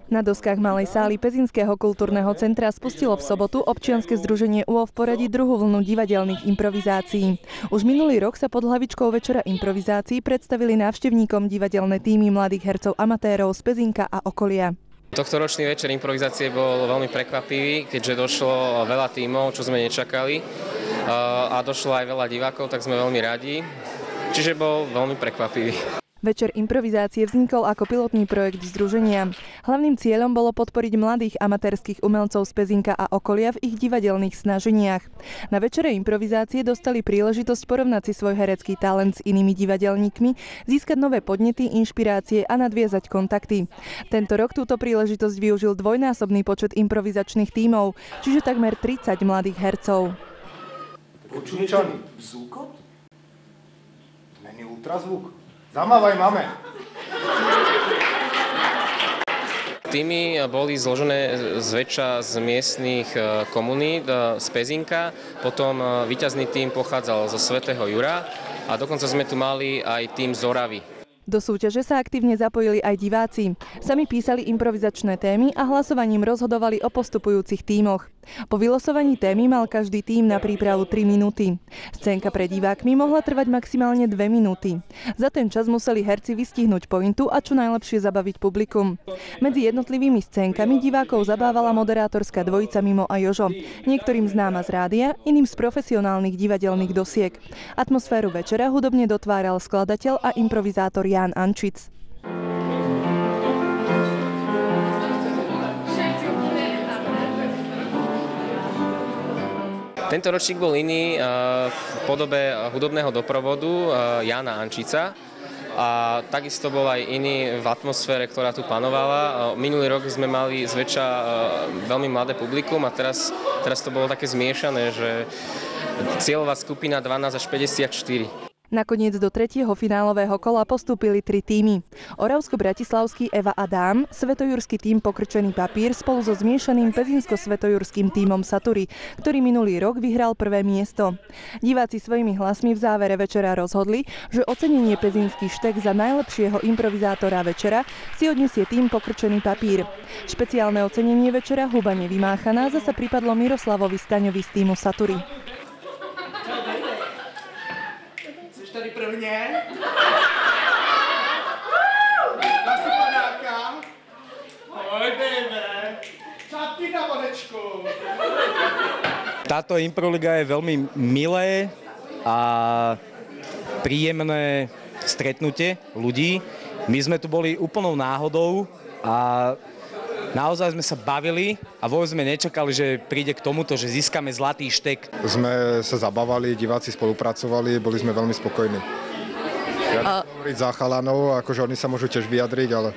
Na doskách malej sály Pezinského kultúrneho centra spustilo v sobotu občianske združenie UO v poradí druhú vlnu divadelných improvizácií. Už minulý rok sa pod hlavičkou Večera improvizácií predstavili návštevníkom divadelné tímy mladých hercov amatérov z Pezinka a okolia. Tohtoročný Večer improvizácie bol veľmi prekvapivý, keďže došlo veľa tímov, čo sme nečakali, a došlo aj veľa divákov, tak sme veľmi radi. Čiže bol veľmi prekvapivý. Večer improvizácie vznikol ako pilotný projekt združenia. Hlavným cieľom bolo podporiť mladých amatérskych umelcov z Pezinka a okolia v ich divadelných snaženiach. Na Večere improvizácie dostali príležitosť porovnať si svoj herecký talent s inými divadelníkmi, získať nové podnety, inšpirácie a nadviazať kontakty. Tento rok túto príležitosť využil dvojnásobný počet improvizačných tímov, čiže takmer 30 mladých hercov. Počúčaný zúkot? Není ultrazvuk? Zamávaj, máme. Týmy boli zložené zväčša z miestnych komunít z Pezinka, potom víťazný tím pochádzal zo Svätého Jura a dokonca sme tu mali aj tím z Oravy. Do súťaže sa aktívne zapojili aj diváci. Sami písali improvizačné témy a hlasovaním rozhodovali o postupujúcich tímoch. Po vylosovaní témy mal každý tím na prípravu 3 minúty. Scénka pre divákmi mohla trvať maximálne 2 minúty. Za ten čas museli herci vystihnúť pointu a čo najlepšie zabaviť publikum. Medzi jednotlivými scénkami divákov zabávala moderátorská dvojica Mimo a Jožo. Niektorým známa z rádia, iným z profesionálnych divadelných dosiek. Atmosféru večera hudobne dotváral skladateľ a improvizátor Ján Ančic. Tento ročník bol iný v podobe hudobného doprovodu Jána Ančica a takisto bol aj iný v atmosfére, ktorá tu panovala. Minulý rok sme mali zväčša veľmi mladé publikum a teraz to bolo také zmiešané, že cieľová skupina 12 až 54. Nakoniec do 3. finálového kola postúpili 3 tímy. Oravsko-bratislavský Eva Adam, svetojurský tím Pokrčený papír spolu so zmiešaným pezinsko-svetojurským tímom Satury, ktorý minulý rok vyhral prvé miesto. Diváci svojimi hlasmi v závere večera rozhodli, že ocenenie Pezinský štek za najlepšieho improvizátora večera si odniesie tím Pokrčený papír. Špeciálne ocenenie večera Huba nevymáchaná zasa pripadlo Miroslavovi Staňovi z tímu Satury. Tady prvně. Zase panáka. Ahoj, baby. Čapky na vodečku. Táto improliga je veľmi milé a príjemné stretnutie ľudí. My sme tu boli úplnou náhodou a naozaj sme sa bavili a vôbec sme nečakali, že príde k tomuto, že získame zlatý štek. Sme sa zabávali, diváci spolupracovali, boli sme veľmi spokojní. Ja hovoriť za chalanov, akože oni sa môžu tiež vyjadriť, ale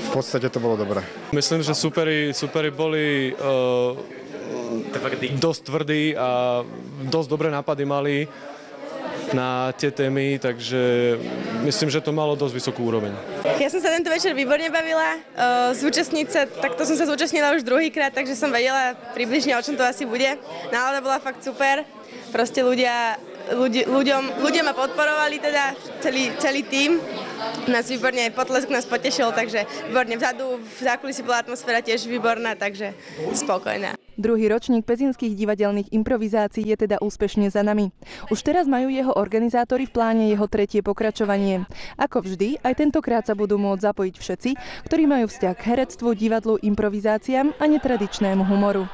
v podstate to bolo dobré. Myslím, že superi boli dosť tvrdí a dosť dobré nápady mali na tie témy, takže myslím, že to malo dosť vysokú úroveň. Ja som sa tento večer výborne bavila. Zúčastniť sa, takto som sa zúčastnila už druhýkrát, takže som vedela približne, o čom to asi bude. Nálada bola fakt super. Proste ľudia ma podporovali, teda celý tím. Nás výborne, potlesk nás potešil, takže výborne vzadu, v zákulisí bola atmosféra tiež výborná, takže spokojná. Druhý ročník pezinských divadelných improvizácií je teda úspešne za nami. Už teraz majú jeho organizátori v pláne jeho 3. pokračovanie. Ako vždy, aj tentokrát sa budú môcť zapojiť všetci, ktorí majú vzťah k herectvu, divadlu, improvizáciám a netradičnému humoru.